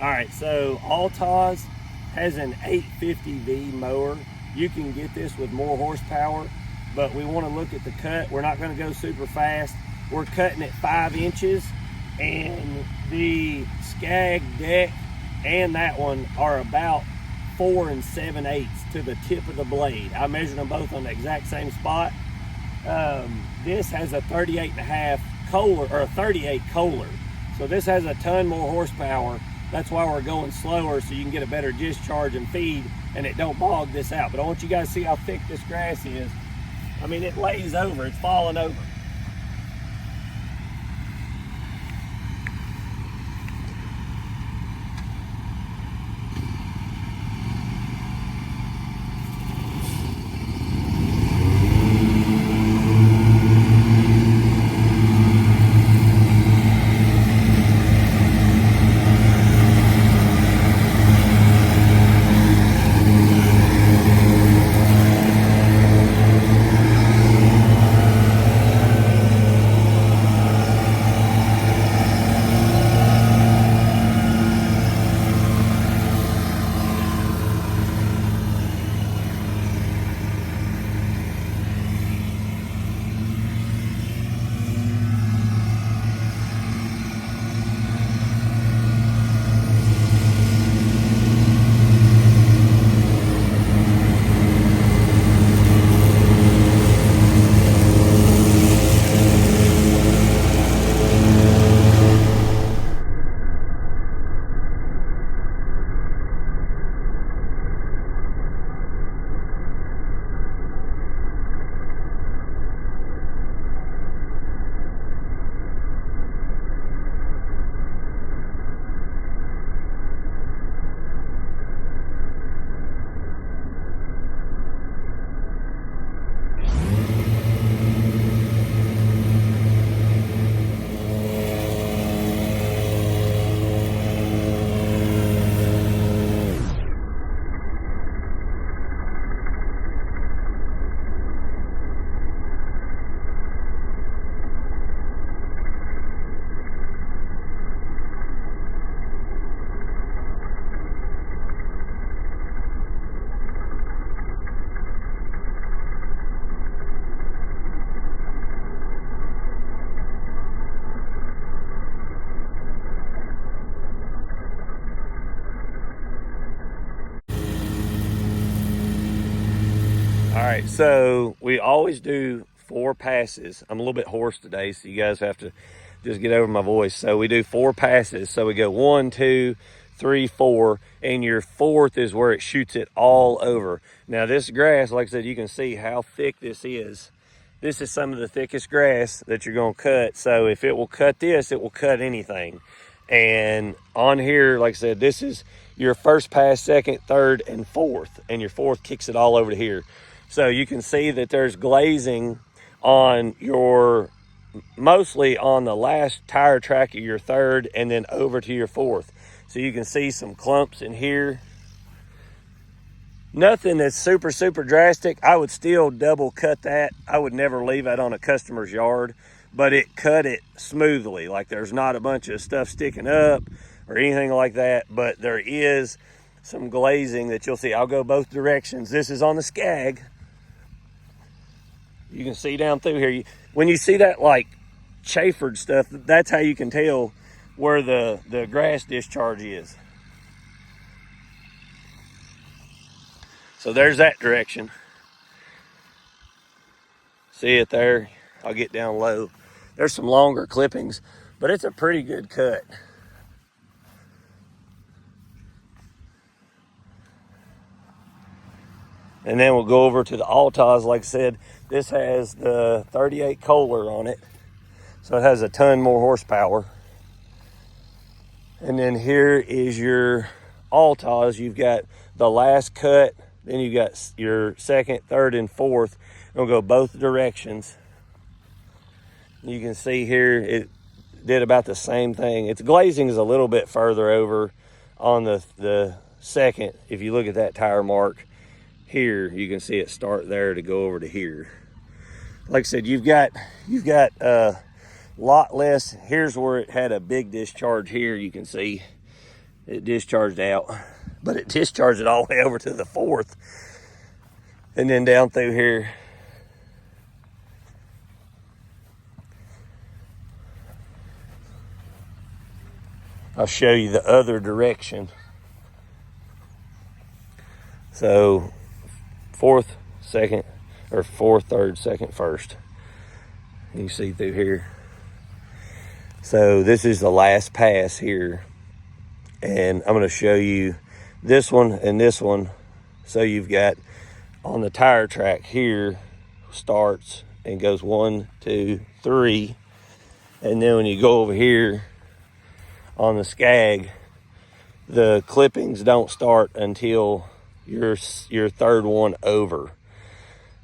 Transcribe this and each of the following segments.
All right, so Altoz has an 850V mower. You can get this with more horsepower, but we want to look at the cut. We're not going to go super fast. We're cutting at 5 inches, and the Scag deck and that one are about 4 7/8 to the tip of the blade. I measured them both on the exact same spot. This has a 38.5 Kohler, or a 38 Kohler. So this has a ton more horsepower. That's why we're going slower, so you can get a better discharge and feed, and it don't bog this out. But I want you guys to see how thick this grass is. I mean, it lays over, it's falling over. All right, so we always do 4 passes. I'm a little bit hoarse today, so you guys have to just get over my voice. So we do 4 passes. So we go 1, 2, 3, 4, and your 4th is where it shoots it all over. Now this grass, like I said, you can see how thick this is. This is some of the thickest grass that you're gonna cut. So if it will cut this, it will cut anything. And on here, like I said, this is your first pass, 2nd, 3rd, and 4th, and your 4th kicks it all over to here. So you can see that there's glazing on your, mostly on the last tire track of your 3rd and then over to your 4th. So you can see some clumps in here. Nothing that's super, super drastic. I would still double cut that. I would never leave that on a customer's yard, but it cut it smoothly. Like there's not a bunch of stuff sticking up or anything like that, but there is some glazing that you'll see. I'll go both directions. This is on the Scag. You can see down through here. When you see that like chaffered stuff, that's how you can tell where the grass discharge is. So there's that direction. See it there? I'll get down low. There's some longer clippings, but it's a pretty good cut. And then we'll go over to the Altoz. Like I said, this has the 38 Kohler on it, so it has a ton more horsepower. And then here is your Altoz. You've got the last cut, then you got your 2nd, 3rd, and 4th. It'll go both directions. You can see here it did about the same thing. Its glazing is a little bit further over on the 2nd. If you look at that tire mark here, you can see it start there to go over to here. Like I said, you've got a lot less. Here's where it had a big discharge here. You can see it discharged out, but it discharged it all the way over to the 4th, and then down through here. I'll show you the other direction. So 4th, 2nd, or 4th, 3rd, 2nd, 1st. You see through here. So this is the last pass here. And I'm going to show you this one and this one. So you've got on the tire track here, starts and goes 1, 2, 3. And then when you go over here on the Scag, the clippings don't start until your 3rd one over.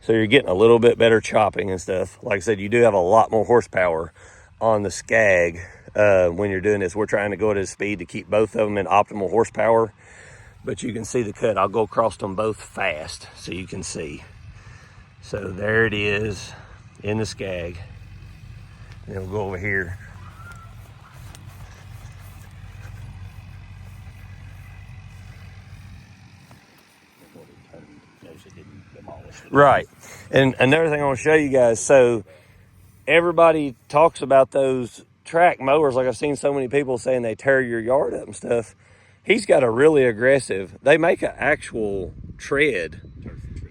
So you're getting a little bit better chopping and stuff. Like I said, you do have a lot more horsepower on the Scag when you're doing this. We're trying to go at a speed to keep both of them in optimal horsepower, but you can see the cut. I'll go across them both fast so you can see. So there it is in the Scag. And then we'll go over here. Right. And another thing I want to show you guys. So everybody talks about those track mowers. Like I've seen so many people saying they tear your yard up and stuff. He's got a really aggressive, they make an actual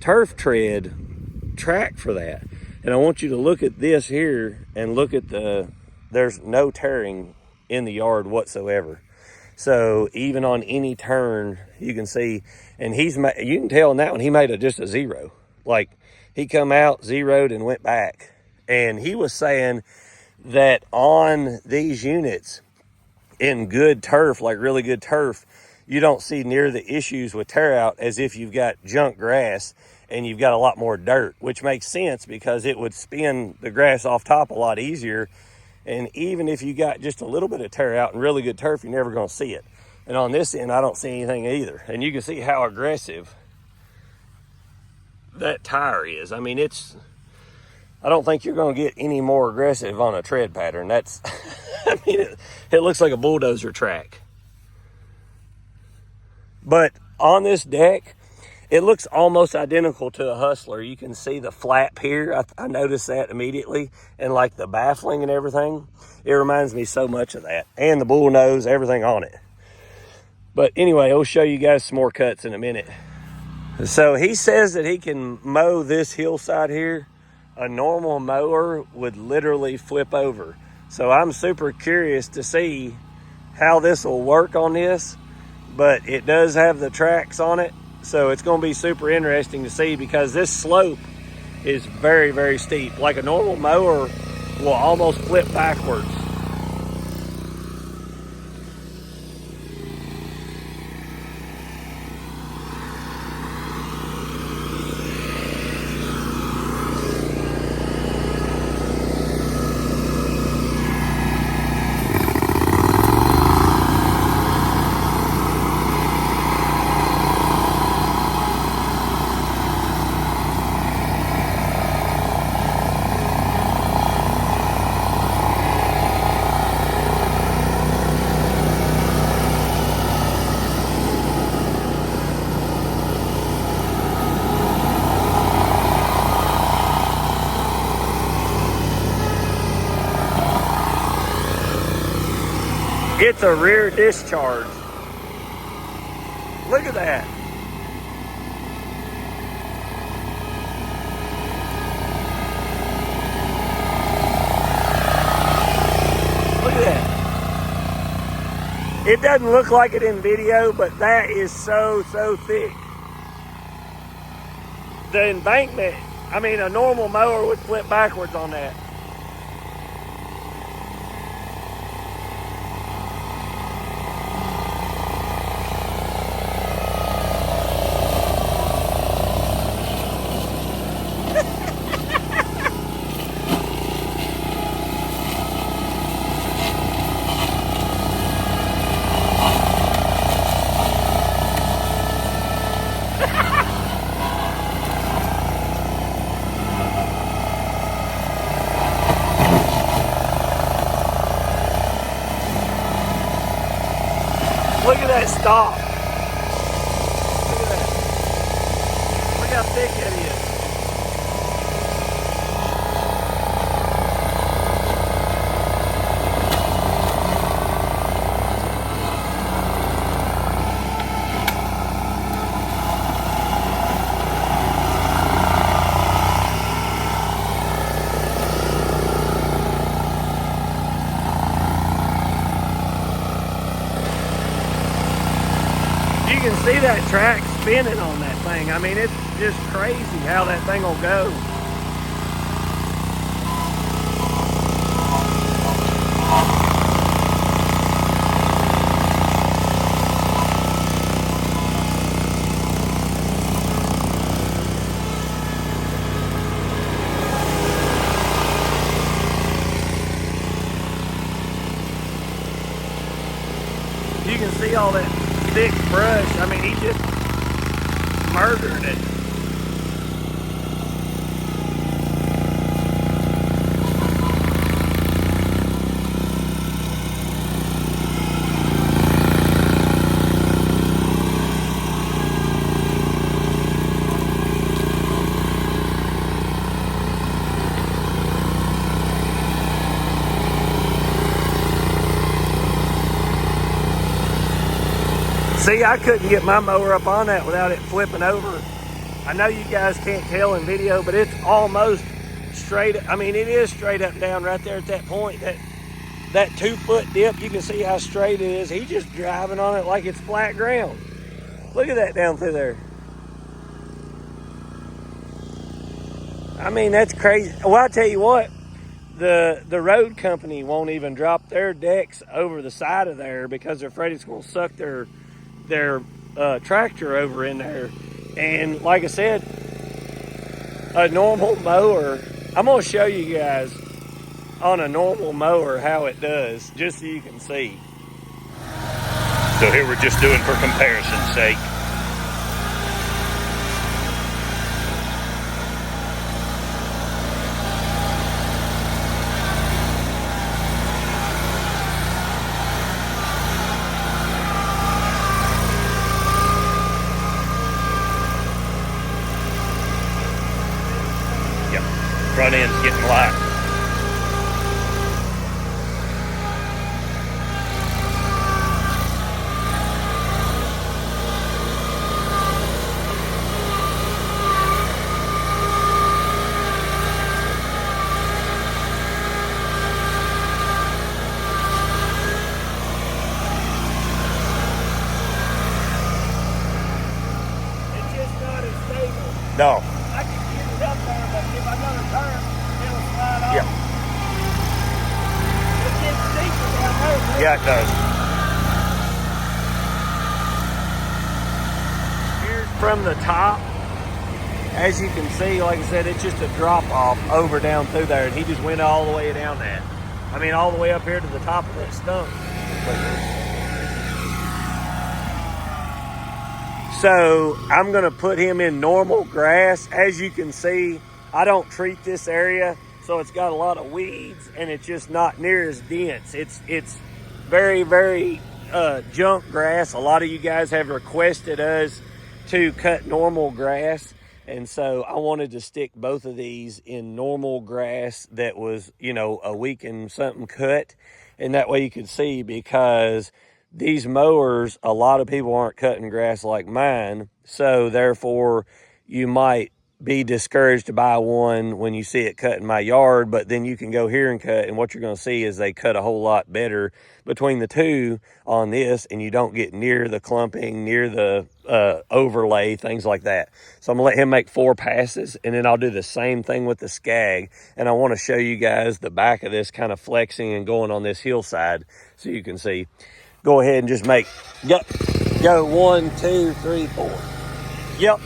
turf tread track for that. And I want you to look at this here and look at there's no tearing in the yard whatsoever. So even on any turn, you can see, and you can tell in that one, he made just a 0. Like he come out, zeroed, and went back. And he was saying that on these units in good turf, like really good turf, you don't see near the issues with tear out as if you've got junk grass and you've got a lot more dirt, which makes sense because it would spin the grass off top a lot easier. And even if you got just a little bit of tear out and really good turf, you're never going to see it. And on this end, I don't see anything either. And you can see how aggressive that tire is. I mean, I don't think you're going to get any more aggressive on a tread pattern. That's, I mean, it looks like a bulldozer track. But on this deck, it looks almost identical to a Hustler. You can see the flap here. I noticed that immediately. And like the baffling and everything, it reminds me so much of that. And the bull nose, everything on it. But anyway, I'll show you guys some more cuts in a minute. So he says that he can mow this hillside here. A normal mower would literally flip over. So I'm super curious to see how this will work on this. But it does have the tracks on it. So it's going to be super interesting to see because this slope is very, very steep. Like a normal mower will almost flip backwards. It's a rear discharge. Look at that. Look at that. It doesn't look like it in video, but that is so thick. The embankment, I mean, a normal mower would flip backwards on that. Look at that stop. Look at that. Look how thick that is. You can see that track spinning on that thing. I mean, it's just crazy how that thing will go. You can see all that thick brush. I mean, he just murdered it. See, I couldn't get my mower up on that without it flipping over. I know you guys can't tell in video, but it's almost straight. I mean, it is straight up and down right there at that point. That 2-foot dip, you can see how straight it is. He's just driving on it like it's flat ground. Look at that down through there. I mean, that's crazy. Well, I tell you what, the road company won't even drop their decks over the side of there because they're afraid it's going to suck their tractor over in there. And like I said, a normal mower, I'm going to show you guys on a normal mower how it does, just so you can see. So here we're just doing for comparison's sake. Front end's getting light. It's just not as stable. No. I can get it up there, but if I go to turn, it'll slide off. Yeah. It gets deeper down there. Yeah, it does. Here's from the top. As you can see, like I said, it's just a drop off over down through there, and he just went all the way down that. I mean, all the way up here to the top of that stump. So I'm gonna put him in normal grass. As you can see, I don't treat this area, so it's got a lot of weeds and it's just not near as dense. It's very, very junk grass. A lot of you guys have requested us to cut normal grass, and so I wanted to stick both of these in normal grass that was, you know, a week and something cut, and that way you could see, because these mowers, a lot of people aren't cutting grass like mine, so therefore you might be discouraged to buy one when you see it cut in my yard, but then you can go here and cut, and what you're going to see is they cut a whole lot better between the two on this, and you don't get near the clumping, near the overlay, things like that. So I'm going to let him make 4 passes, and then I'll do the same thing with the Scag, and I want to show you guys the back of this kind of flexing and going on this hillside so you can see. Go ahead and just make, go 1, 2, 3, 4. Yep.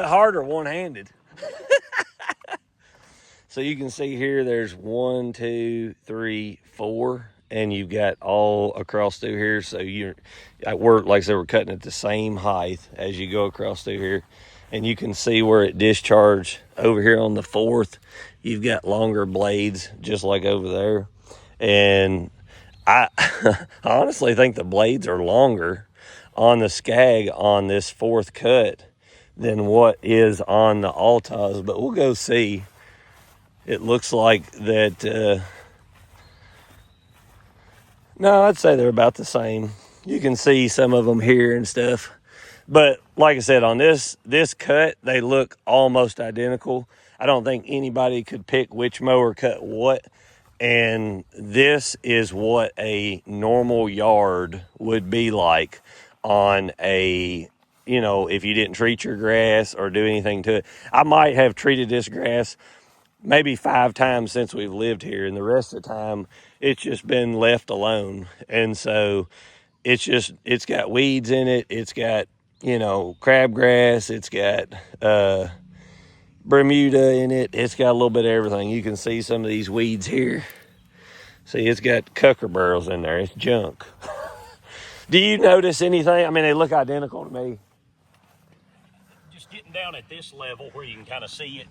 bit harder one-handed. So you can see here, there's 1, 2, 3, 4, and you've got all across through here. So we're, like I said, we're cutting at the same height as you go across through here. And you can see where it discharged over here on the 4th. You've got longer blades, just like over there. And I honestly think the blades are longer on the Scag on this 4th cut than what is on the Altoz, but we'll go see. It looks like that, no, I'd say they're about the same. You can see some of them here and stuff. But like I said, on this cut, they look almost identical. I don't think anybody could pick which mower cut what. And this is what a normal yard would be like on a, you know, if you didn't treat your grass or do anything to it. I might have treated this grass maybe 5 times since we've lived here, and the rest of the time it's just been left alone. And so it's got weeds in it, it's got, you know, crabgrass, it's got Bermuda in it, it's got a little bit of everything. You can see some of these weeds here. See, it's got cucker burrows in there. It's junk. Do you notice anything? I mean, they look identical to me. Just getting down at this level where you can kind of see it,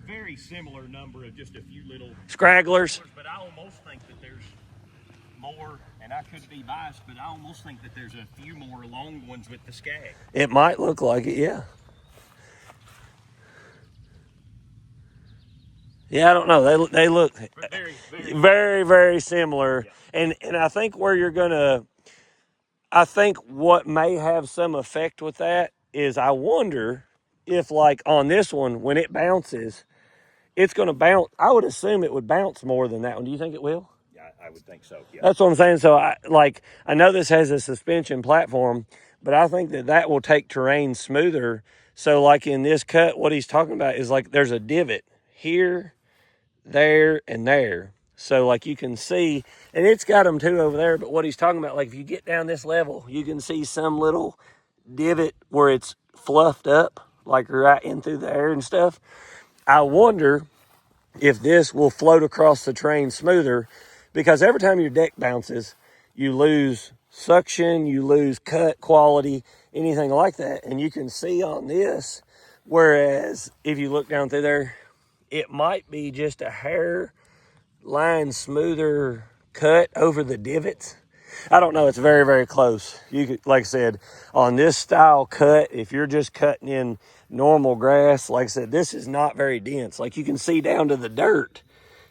very similar number of just a few little scragglers. But I almost think that there's more, and I could be biased, but I almost think that there's a few more long ones with the Scag. It might look like it, yeah. Yeah, I don't know. They look very, very similar. Yeah. And I think I think what may have some effect with that is I wonder if, like on this one, when it bounces, it's going to bounce. I would assume it would bounce more than that one. Do you think it will? Yeah, I would think so. Yeah. That's what I'm saying. So I know this has a suspension platform, but I think that will take terrain smoother. So like in this cut, what he's talking about is like there's a divot here, there, and there. So like you can see, and it's got them too over there, but what he's talking about, like if you get down this level, you can see some little divot where it's fluffed up, like right in through the air and stuff. I wonder if this will float across the terrain smoother, because every time your deck bounces, you lose suction, you lose cut quality, anything like that. And you can see on this, whereas if you look down through there, it might be just a hair line smoother cut over the divots. I don't know. It's very, very close. You could, like I said, on this style cut, if you're just cutting in normal grass, like I said, this is not very dense. Like you can see down to the dirt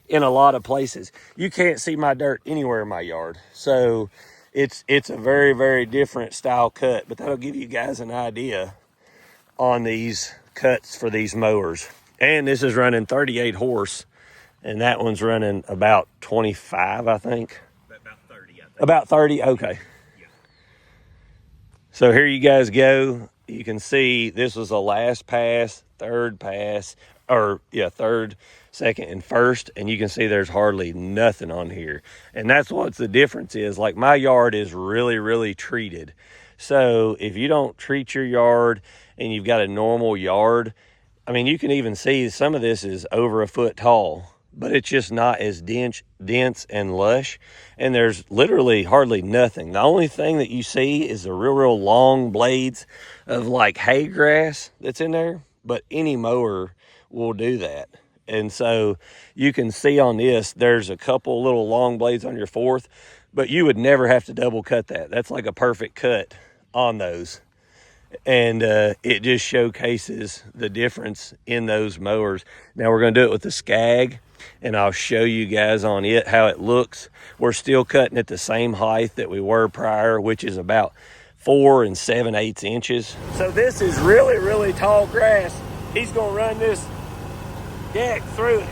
in a lot of places. You can't see my dirt anywhere in my yard. So it's a very, very different style cut, but that'll give you guys an idea on these cuts for these mowers. And this is running 38 horse, and that one's running about 25, I think. About 30, I think. About 30? Okay. Yeah. So here you guys go. You can see this was the last pass, third, second, and first. And you can see there's hardly nothing on here. And that's what the difference is. Like my yard is really, really treated. So if you don't treat your yard and you've got a normal yard, I mean, you can even see some of this is over a foot tall, but it's just not as dense and lush. And there's literally hardly nothing. The only thing that you see is the real long blades of like hay grass that's in there, but any mower will do that. And so you can see on this, there's a couple little long blades on your 4th, but you would never have to double cut that. That's like a perfect cut on those. And it just showcases the difference in those mowers. Now we're going to do it with the Scag, and I'll show you guys on it how it looks. We're still cutting at the same height that we were prior, which is about 4 7/8 inches. So this is really, really tall grass. He's going to run this deck through it.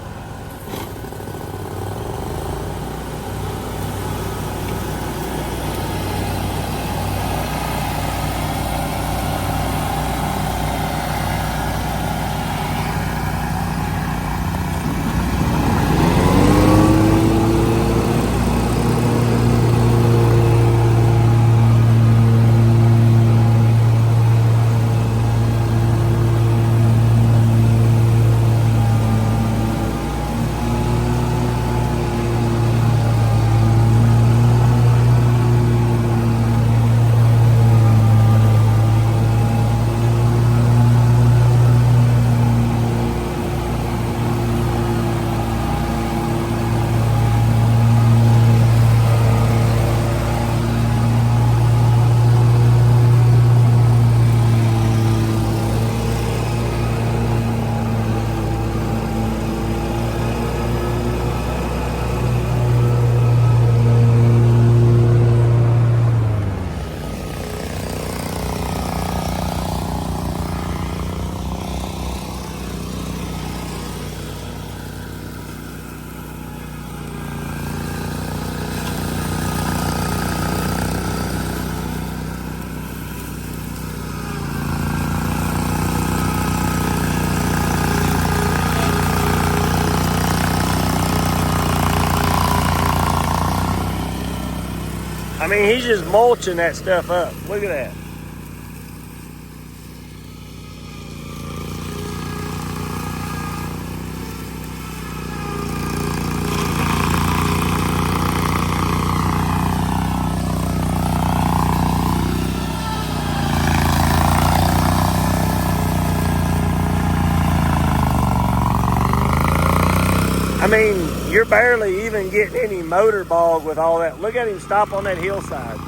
mean, he's just mulching that stuff up. Look at that. I mean, you're barely even getting any motor bog with all that. Look at him stop on that hillside.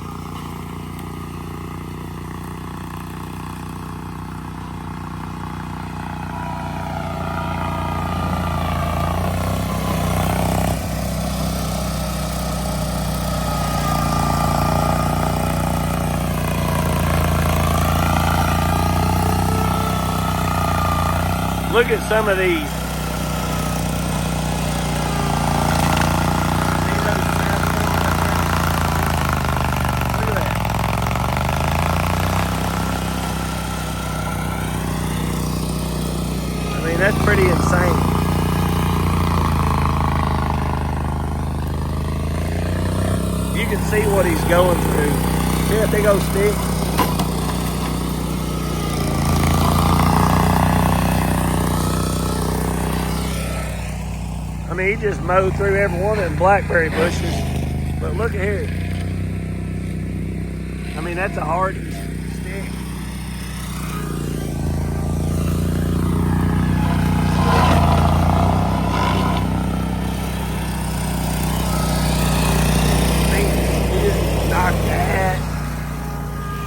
Look at some of these. That's pretty insane. You can see what he's going through. See that big old stick? I mean, he just mowed through every one of them blackberry bushes. But look at here. I mean, that's a hard stick.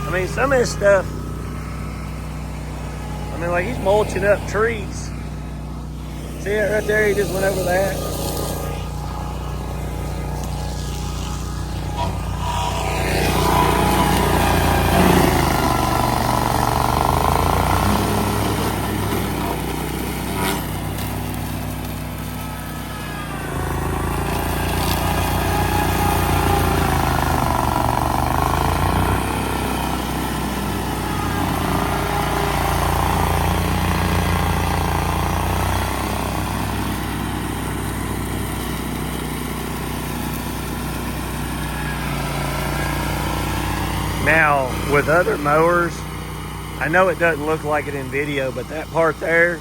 I mean, some of this stuff, I mean, like he's mulching up trees. See it right there? He just went over that. Now, with other mowers, I know it doesn't look like it in video, but that part there,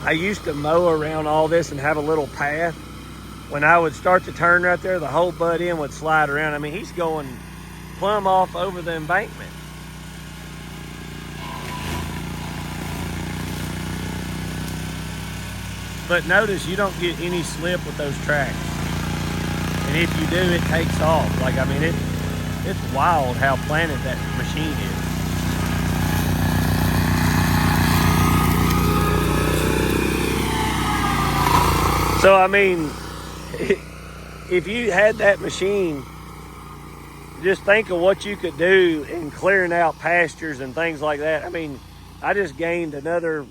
I used to mow around all this and have a little path. When I would start to turn right there, the whole butt end would slide around. I mean, he's going plumb off over the embankment. But notice you don't get any slip with those tracks. And if you do, it takes off. Like, I mean, it's wild how planted that machine is. So, I mean, if you had that machine, just think of what you could do in clearing out pastures and things like that. I mean, I just gained another,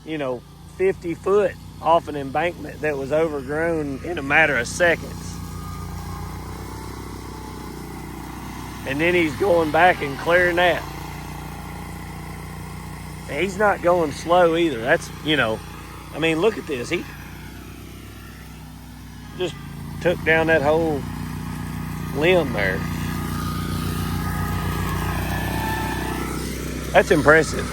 50 foot off an embankment that was overgrown in a matter of seconds. And then he's going back and clearing that. And he's not going slow either. That's, I mean, look at this. He just took down that whole limb there. That's impressive.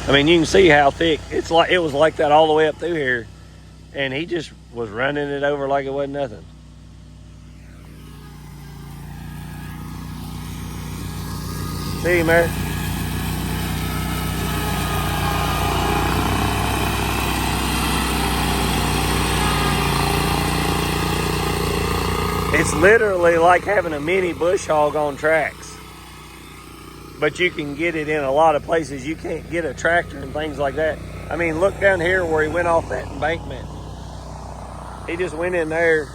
I mean, you can see how thick it was like that all the way up through here. And he just was running it over like it wasn't nothing. See him there? It's literally like having a mini bush hog on tracks. But you can get it in a lot of places. You can't get a tractor and things like that. I mean, look down here where he went off that embankment. He just went in there,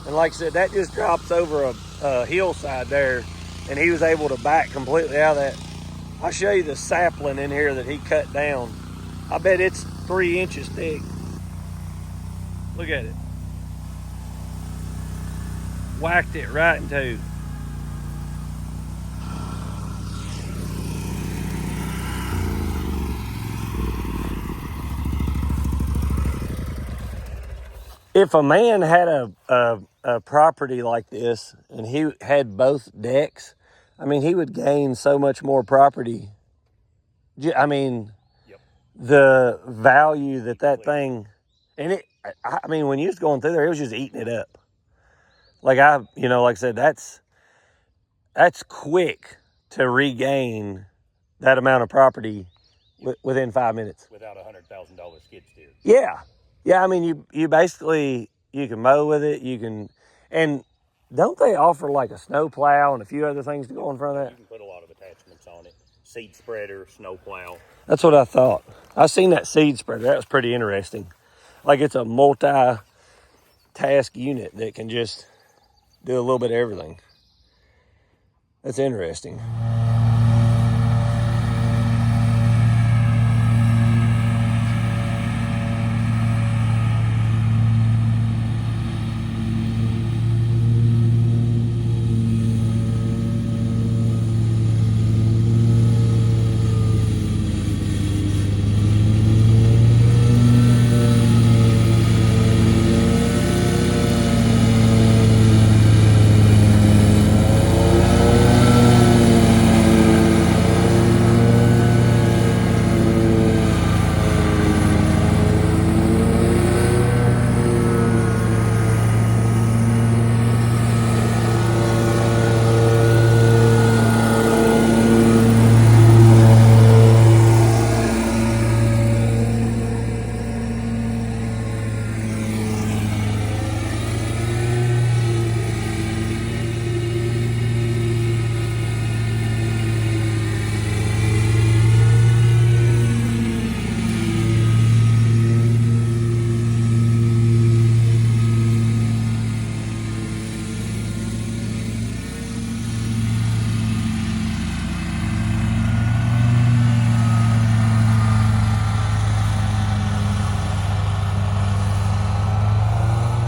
and like I said, that just drops over a hillside there, and he was able to back completely out of that. I'll show you the sapling in here that he cut down. I bet it's 3 inches thick. Look at it. Whacked it right in two. If a man had a property like this and he had both decks, I mean, he would gain so much more property. I mean, Yep. the value that thing, and I mean, when you was going through there, it was just eating it up. Like like I said, that's quick to regain that amount of property within 5 minutes. Without $100,000 skid steer. Yeah. Yeah, I mean, you basically, you can mow with it, and don't they offer like a snow plow and a few other things to go in front of that? You can put a lot of attachments on it. Seed spreader, snow plow. That's what I thought. I seen that seed spreader. That was pretty interesting. Like it's a multi-task unit that can just do a little bit of everything. That's interesting.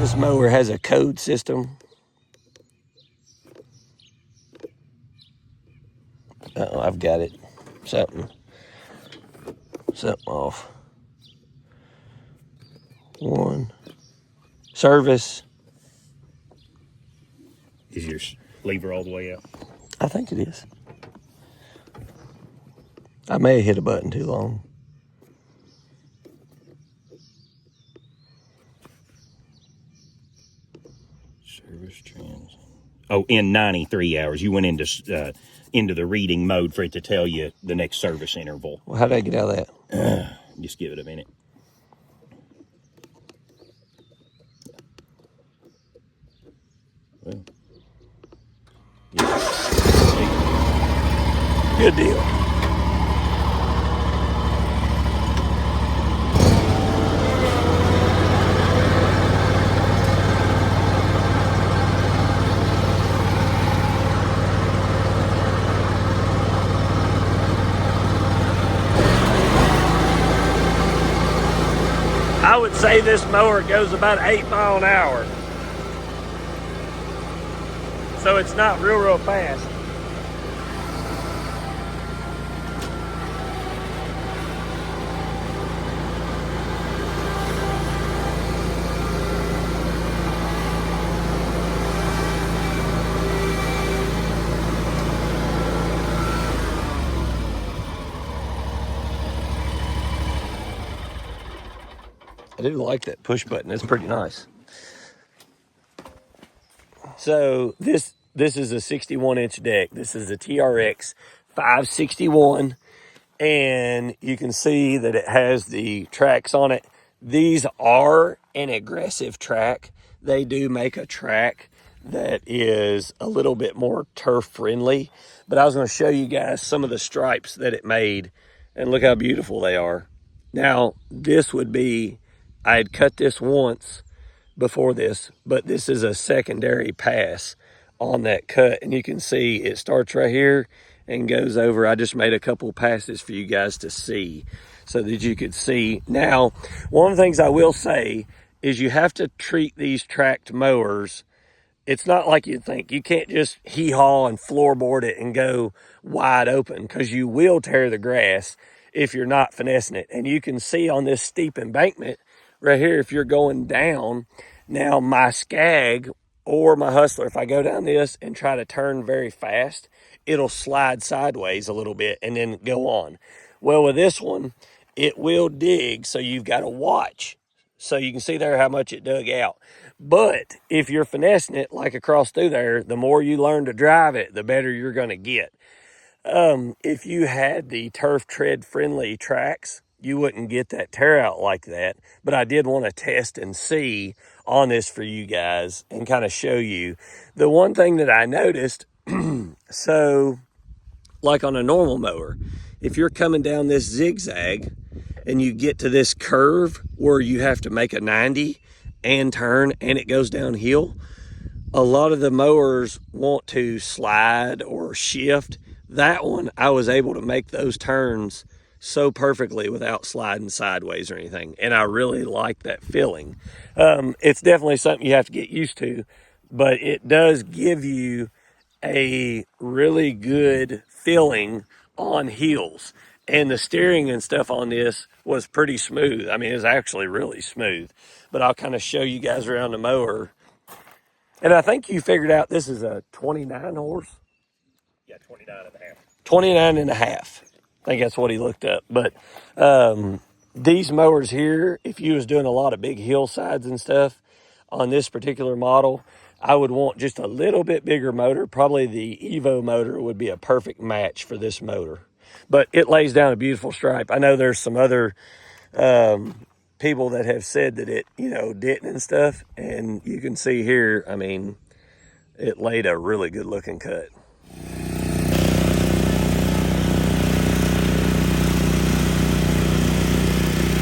This mower has a code system. Uh-oh, I've got it. Something off. One. Service. Is your lever all the way out? I think it is. I may have hit a button too long. Service trans. Oh, in 93 hours, you went into the reading mode for it to tell you the next service interval. Well, how did I get out of that? Just give it a minute. Well, yeah. Good deal. I would say this mower goes about 8 miles an hour. So it's not real fast. I do like that push button. It's pretty nice. So this is a 61-inch deck. This is a TRX 561, and you can see that it has the tracks on it. These are an aggressive track. They do make a track that is a little bit more turf friendly, but I was going to show you guys some of the stripes that it made, and look how beautiful they are. Now, this would be, I had cut this once before this, but this is a secondary pass on that cut, and you can see it starts right here and goes over. I just made a couple passes for you guys to see so that you could see. Now, one of the things I will say is you have to treat these tracked mowers. It's not like you'd think. You can't just hee-haw and floorboard it and go wide open, because you will tear the grass if you're not finessing it. And you can see on this steep embankment right here, if you're going down, Now my Scag or my Hustler, if I go down this and try to turn very fast, it'll slide sideways a little bit and then go on. Well, with this one, it will dig, so you've got to watch. So you can see there how much it dug out. But if you're finessing it like across through there, the more you learn to drive it, the better you're going to get. If you had the turf tread friendly tracks, you wouldn't get that tear out like that. But I did want to test and see on this for you guys and kind of show you. The one thing that I noticed, so like on a normal mower, if you're coming down this zigzag and you get to this curve where you have to make a 90 and turn and it goes downhill, a lot of the mowers want to slide or shift. That one, I was able to make those turns so perfectly without sliding sideways or anything. And I really like that feeling. It's definitely something you have to get used to, but it does give you a really good feeling on hills. And the steering and stuff on this was pretty smooth. I mean, it was actually really smooth. But I'll kind of show you guys around the mower. And I think you figured out this is a 29 horse. Yeah, 29 and a half. 29 and a half. I think that's what he looked up. But these mowers here, if you was doing a lot of big hillsides and stuff on this particular model, I would want just a little bit bigger motor. Probably the Evo motor would be a perfect match for this motor. But it lays down a beautiful stripe. I know there's some other people that have said that it, didn't and stuff. And you can see here, I mean, it laid a really good looking cut.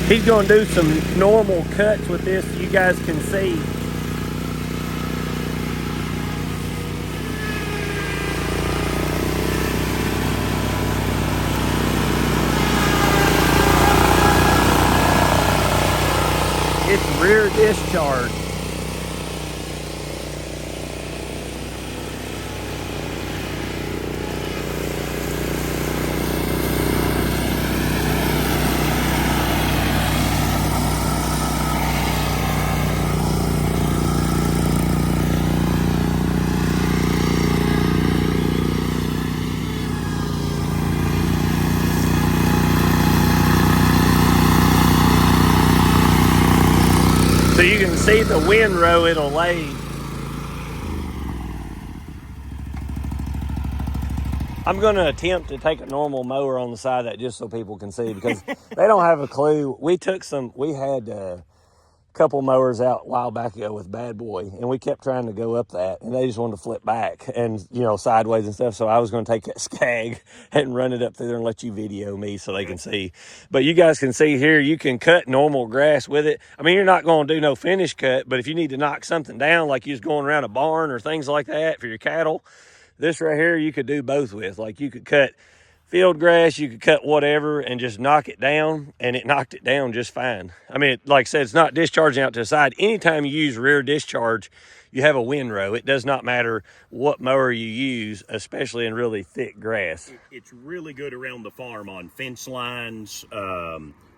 He's going to do some normal cuts with this, you guys can see. It's rear discharge. So you can see the windrow it'll lay. I'm going to attempt to take a normal mower on the side of that just so people can see, because they don't have a clue. We had a couple mowers out a while back ago with Bad Boy, and we kept trying to go up that, and they just wanted to flip back and, sideways and stuff. So I was going to take that Scag and run it up through there and let you video me so they can see. But you guys can see here, you can cut normal grass with it. I mean, you're not going to do no finish cut, but if you need to knock something down, like you was going around a barn or things like that for your cattle, this right here, you could do both with. Like you could cut field grass, you could cut whatever and just knock it down, and it knocked it down just fine. I mean, like I said, it's not discharging out to the side. Anytime you use rear discharge, you have a windrow. It does not matter what mower you use, especially in really thick grass. It's really good around the farm on fence lines,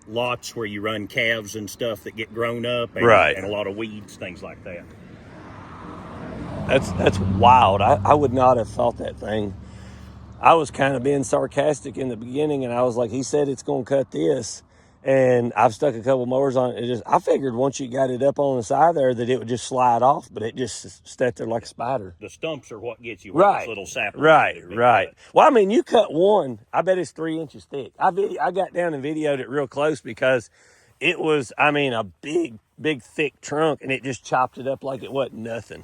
lots where you run calves and stuff that get grown up, and, right, and a lot of weeds, things like that. That's wild. I would not have thought that thing. I was kind of being sarcastic in the beginning, and I was like, he said it's going to cut this, and I've stuck a couple mowers on it. I figured once you got it up on the side there that it would just slide off, but it just stuck there like a spider. The stumps are what gets you, right? Little sapling. Right. Well, I mean, you cut one. I bet it's 3 inches thick. I got down and videoed it real close because it was, I mean, a big thick trunk, and it just chopped it up like it wasn't nothing.